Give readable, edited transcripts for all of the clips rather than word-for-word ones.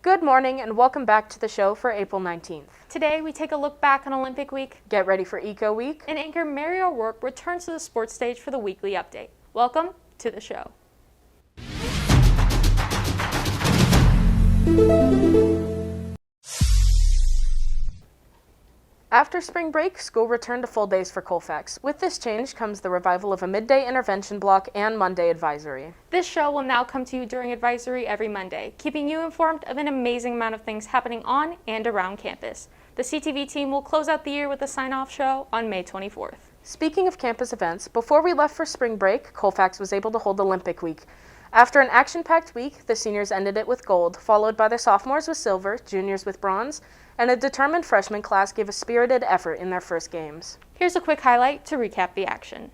Good morning and welcome back to the show for April 19th. Today we take a look back on Olympic Week, Get ready for Eco Week, and anchor Mary O'Rourke returns to the sports stage for the weekly update. Welcome to the show. After spring break, school returned to full days for Colfax. With this change comes the revival of a midday intervention block and Monday advisory. This show will now come to you during advisory every Monday, keeping you informed of an amazing amount of things happening on and around campus. The CTV team will close out the year with a sign-off show on May 24th. Speaking of campus events, before we left for spring break, Colfax was able to hold Olympic Week. After an action-packed week, the seniors ended it with gold, followed by the sophomores with silver, juniors with bronze, and a determined freshman class gave a spirited effort in their first games. Here's a quick highlight to recap the action.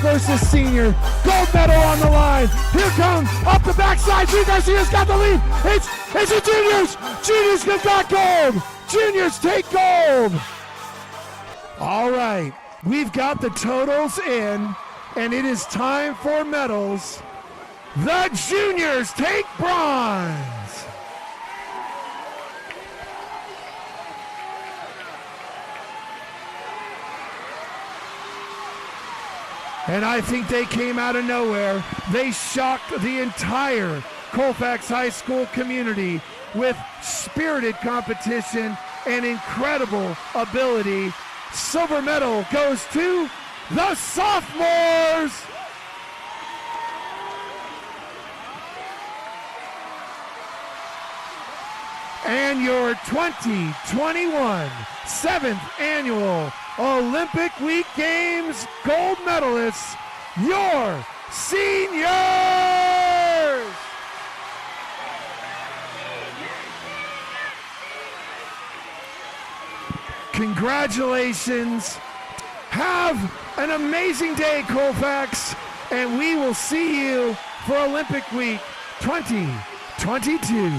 versus senior. Gold medal on the line. Here comes up the backside. Drew Garcia's got the lead. It's the juniors. Juniors have got gold. Juniors take gold. All right, we've got the totals in, and it is time for medals. The juniors take bronze. And I think they came out of nowhere. They shocked the entire Colfax High School community with spirited competition and incredible ability. Silver medal goes to the sophomores. And your 2021 7th annual Olympic Week Games gold medalists, your seniors! Congratulations. Have an amazing day, Colfax, and we will see you for Olympic Week 2022.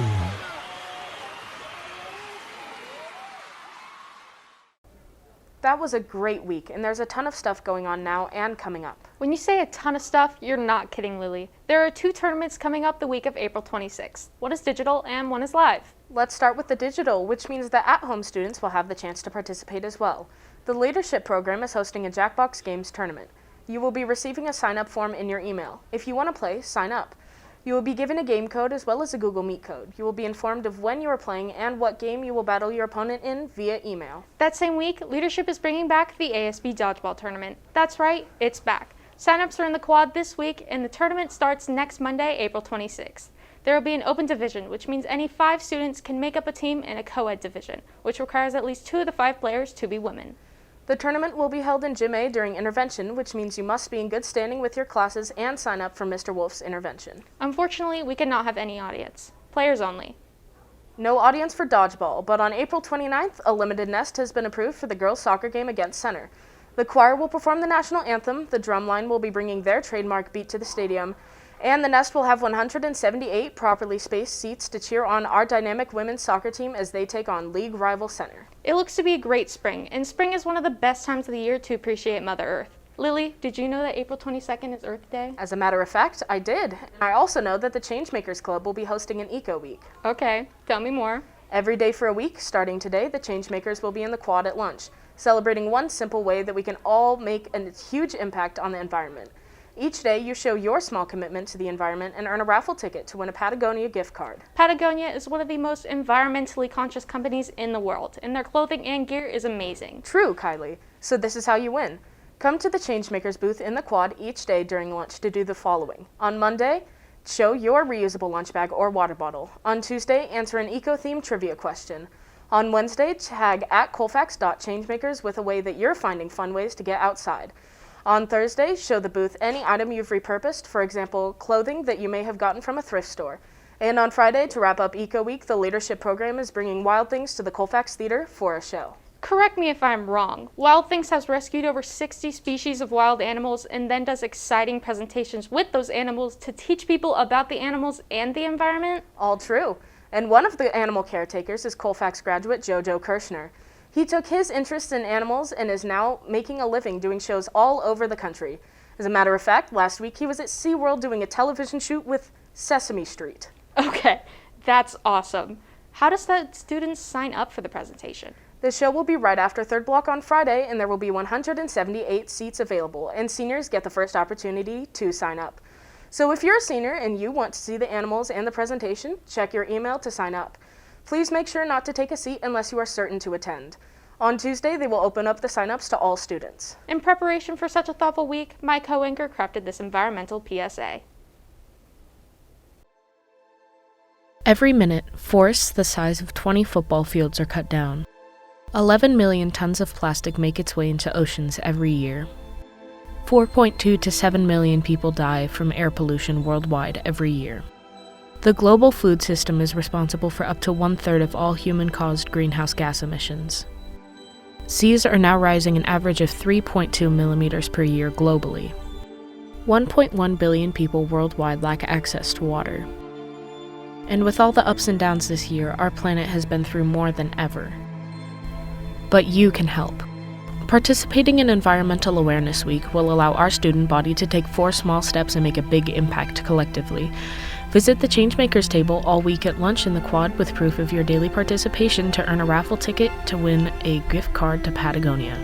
That was a great week, and there's a ton of stuff going on now and coming up. When you say a ton of stuff, you're not kidding, Lily. There are 2 tournaments coming up the week of April 26th. One is digital and one is live. Let's start with the digital, which means that at-home students will have the chance to participate as well. The Leadership Program is hosting a Jackbox Games tournament. You will be receiving a sign-up form in your email. If you want to play, sign up. You will be given a game code as well as a Google Meet code. You will be informed of when you are playing and what game you will battle your opponent in via email. That same week, Leadership is bringing back the ASB Dodgeball Tournament. That's right, it's back. Sign-ups are in the quad this week, and the tournament starts next Monday, April 26th. There will be an open division, which means any 5 students can make up a team in a co-ed division, which requires at least 2 of the 5 players to be women. The tournament will be held in Gym A during intervention, which means you must be in good standing with your classes and sign up for Mr. Wolf's intervention. Unfortunately, we cannot have any audience. Players only. No audience for dodgeball, but on April 29th, a limited nest has been approved for the girls' soccer game against Center. The choir will perform the national anthem, the drumline will be bringing their trademark beat to the stadium, and the nest will have 178 properly spaced seats to cheer on our dynamic women's soccer team as they take on league rival Center. It looks to be a great spring, and spring is one of the best times of the year to appreciate Mother Earth. Lily, did you know that April 22nd is Earth Day? As a matter of fact, I did. And I also know that the Changemakers Club will be hosting an Eco Week. Okay, tell me more. Every day for a week, starting today, the Changemakers will be in the quad at lunch, celebrating one simple way that we can all make a huge impact on the environment. Each day, you show your small commitment to the environment and earn a raffle ticket to win a Patagonia gift card. Patagonia is one of the most environmentally conscious companies in the world, and their clothing and gear is amazing. True, Kylie. So this is how you win. Come to the Changemakers booth in the quad each day during lunch to do the following. On Monday, show your reusable lunch bag or water bottle. On Tuesday, answer an eco-themed trivia question. On Wednesday, tag @colfax.changemakers with a way that you're finding fun ways to get outside. On Thursday, show the booth any item you've repurposed, for example, clothing that you may have gotten from a thrift store. And on Friday, to wrap up Eco Week, the Leadership Program is bringing Wild Things to the Colfax Theater for a show. Correct me if I'm wrong. Wild Things has rescued over 60 species of wild animals and then does exciting presentations with those animals to teach people about the animals and the environment? All true. And one of the animal caretakers is Colfax graduate Jojo Kirshner. He took his interest in animals and is now making a living doing shows all over the country. As a matter of fact, last week he was at SeaWorld doing a television shoot with Sesame Street. Okay, that's awesome. How does the students sign up for the presentation? The show will be right after third block on Friday, and there will be 178 seats available, and seniors get the first opportunity to sign up. So if you're a senior and you want to see the animals and the presentation, check your email to sign up. Please make sure not to take a seat unless you are certain to attend. On Tuesday, they will open up the sign-ups to all students. In preparation for such a thoughtful week, my co-anchor crafted this environmental PSA. Every minute, forests the size of 20 football fields are cut down. 11 million tons of plastic make its way into oceans every year. 4.2 to 7 million people die from air pollution worldwide every year. The global food system is responsible for up to 1/3 of all human-caused greenhouse gas emissions. Seas are now rising an average of 3.2 millimeters per year globally. 1.1 billion people worldwide lack access to water. And with all the ups and downs this year, our planet has been through more than ever. But you can help. Participating in Environmental Awareness Week will allow our student body to take 4 small steps and make a big impact collectively. Visit the Changemakers table all week at lunch in the quad with proof of your daily participation to earn a raffle ticket to win a gift card to Patagonia.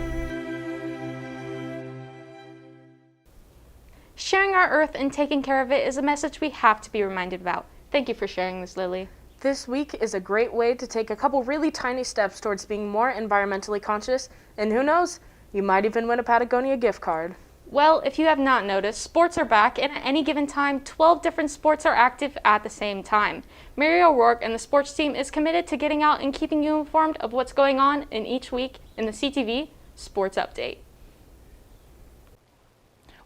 Sharing our earth and taking care of it is a message we have to be reminded about. Thank you for sharing this, Lily. This week is a great way to take a couple really tiny steps towards being more environmentally conscious, and who knows, you might even win a Patagonia gift card. Well, if you have not noticed, sports are back, and at any given time, 12 different sports are active at the same time. Mary O'Rourke and the sports team is committed to getting out and keeping you informed of what's going on in each week in the CTV Sports Update.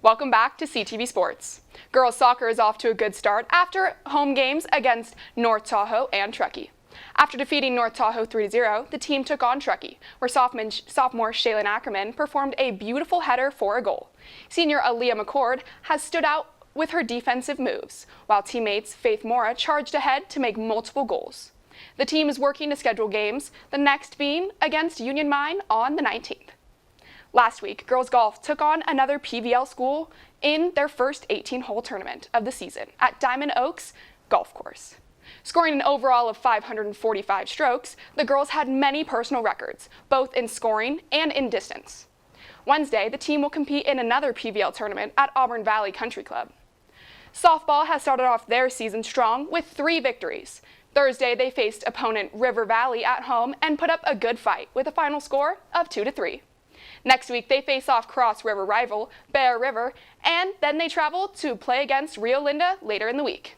Welcome back to CTV Sports. Girls soccer is off to a good start after home games against North Tahoe and Truckee. After defeating North Tahoe 3-0, the team took on Truckee, where sophomore Shaylin Ackerman performed a beautiful header for a goal. Senior Aaliyah McCord has stood out with her defensive moves, while teammates Faith Mora charged ahead to make multiple goals. The team is working to schedule games, the next being against Union Mine on the 19th. Last week, girls golf took on another PVL school in their first 18-hole tournament of the season at Diamond Oaks Golf Course. Scoring an overall of 545 strokes, the girls had many personal records, both in scoring and in distance. Wednesday, the team will compete in another PVL tournament at Auburn Valley Country Club. Softball has started off their season strong with 3 victories. Thursday, they faced opponent River Valley at home and put up a good fight with a final score of 2-3. Next week, they face off Cross River rival Bear River, and then they travel to play against Rio Linda later in the week.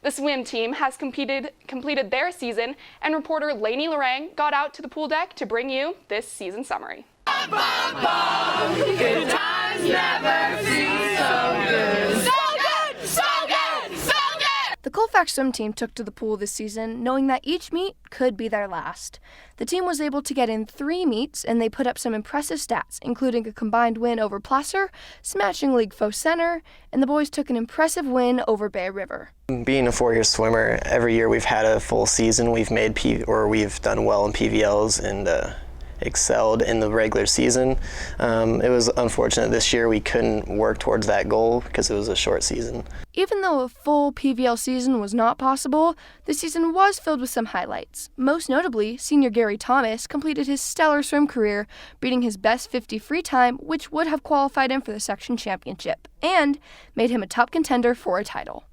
The swim team has completed their season, and reporter Lainey Lorang got out to the pool deck to bring you this season summary. Good times never seem so good. So good, so good, so good! The Colfax swim team took to the pool this season knowing that each meet could be their last. The team was able to get in 3 meets, and they put up some impressive stats, including a combined win over Placer, smashing League Foe Center, and the boys took an impressive win over Bear River. Being a 4-year swimmer, every year we've had a full season. We've done well in PVLs and excelled in the regular season. It was unfortunate this year we couldn't work towards that goal because it was a short season. Even though a full PVL season was not possible, the season was filled with some highlights. Most notably, senior Gary Thomas completed his stellar swim career, beating his best 50 free time, which would have qualified him for the section championship, and made him a top contender for a title.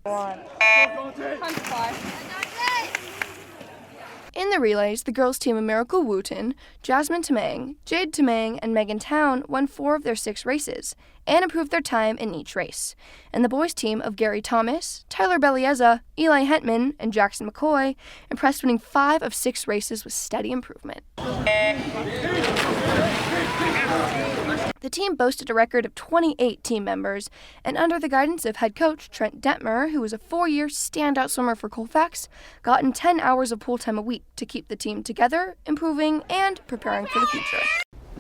In the relays, the girls' team of Miracle Wooten, Jasmine Tamang, Jade Tamang, and Megan Town won 4 of their 6 races and improved their time in each race. And the boys' team of Gary Thomas, Tyler Bellieza, Eli Hentman, and Jackson McCoy impressed, winning 5 of 6 races with steady improvement. The team boasted a record of 28 team members, and under the guidance of head coach Trent Detmer, who was a 4-year standout swimmer for Colfax, got in 10 hours of pool time a week to keep the team together, improving, and preparing for the future.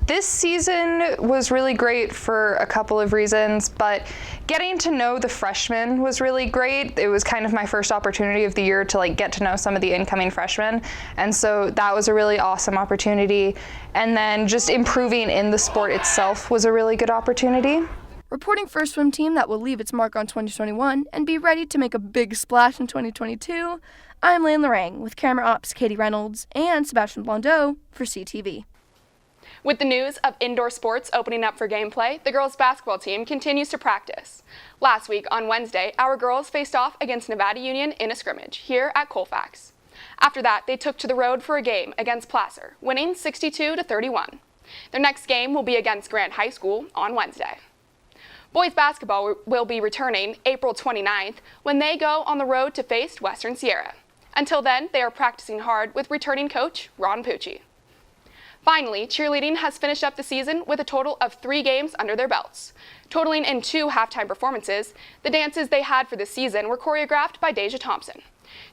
This season was really great for a couple of reasons, but getting to know the freshmen was really great. It was kind of my first opportunity of the year to get to know some of the incoming freshmen, and so that was a really awesome opportunity. And then just improving in the sport itself was a really good opportunity. Reporting for a swim team that will leave its mark on 2021 and be ready to make a big splash in 2022, I'm Lane Lorang with camera ops Katie Reynolds and Sebastian Blondeau for CTV. With the news of indoor sports opening up for gameplay, the girls' basketball team continues to practice. Last week, on Wednesday, our girls faced off against Nevada Union in a scrimmage here at Colfax. After that, they took to the road for a game against Placer, winning 62-31. Their next game will be against Grant High School on Wednesday. Boys basketball will be returning April 29th when they go on the road to face Western Sierra. Until then, they are practicing hard with returning coach Ron Pucci. Finally, cheerleading has finished up the season with a total of 3 games under their belts. Totaling in 2 halftime performances, the dances they had for the season were choreographed by Deja Thompson.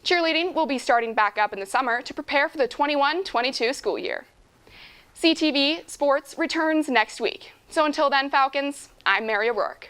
Cheerleading will be starting back up in the summer to prepare for the 21-22 school year. CTV Sports returns next week. So until then, Falcons, I'm Mary O'Rourke.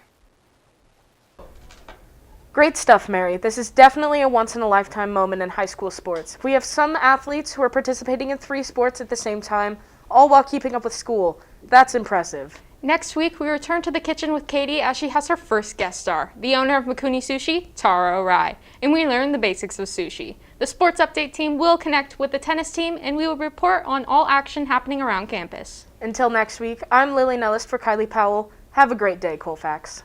Great stuff, Mary. This is definitely a once-in-a-lifetime moment in high school sports. We have some athletes who are participating in 3 sports at the same time, all while keeping up with school. That's impressive. Next week, we return to the kitchen with Katie as she has her first guest star, the owner of Mikuni Sushi, Tara Orai, and we learn the basics of sushi. The Sports Update team will connect with the tennis team, and we will report on all action happening around campus. Until next week, I'm Lily Nellist for Kylie Powel. Have a great day, Colfax.